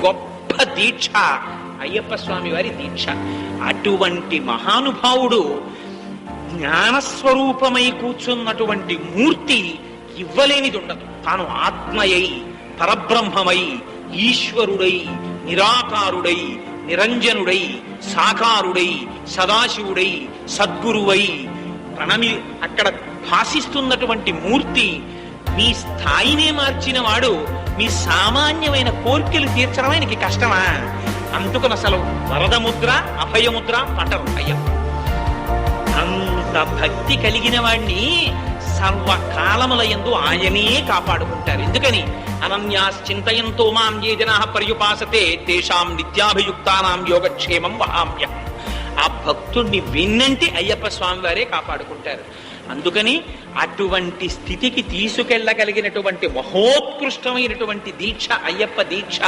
గొప్ప దీక్ష అయ్యప్ప స్వామి వారి దీక్ష. అటువంటి మహానుభావుడు జ్ఞానస్వరూపమై కూర్చున్నటువంటి మూర్తి ఇవ్వలేనిది ఉండదు. తాను ఆత్మయై, పరబ్రహ్మమై, ఈశ్వరుడై, నిరాకారుడై, నిరంజనుడై, సాకారుడై, సదాశివుడై, సద్గురువై అక్కడ భాసిస్తున్నటువంటి మూర్తి మీ స్థాయినే మార్చిన వాడు. మీ సామాన్యమైన కోర్కెలు తీర్చడం ఆయనకి కష్టమా? అందుకని అసలు వరదముద్ర, అభయముద్ర పటరు అయ్యప్ప. అంత భక్తి కలిగిన వాడిని సర్వకాలముల యందు ఆయనే కాపాడుకుంటారు. ఎందుకని? అనన్యాశ్చింతయంతో మాం ఏ జనాః పర్యుపాసతే తేషాం నిత్యాభియుక్తానాం యోగక్షేమం వహామ్య. ఆ భక్తుణ్ణి విన్నంటి అయ్యప్ప స్వామి వారే కాపాడుకుంటారు. అందుకని అటువంటి స్థితికి తీసుకెళ్లగలిగినటువంటి మహోత్కృష్టమైనటువంటి దీక్ష అయ్యప్ప దీక్ష.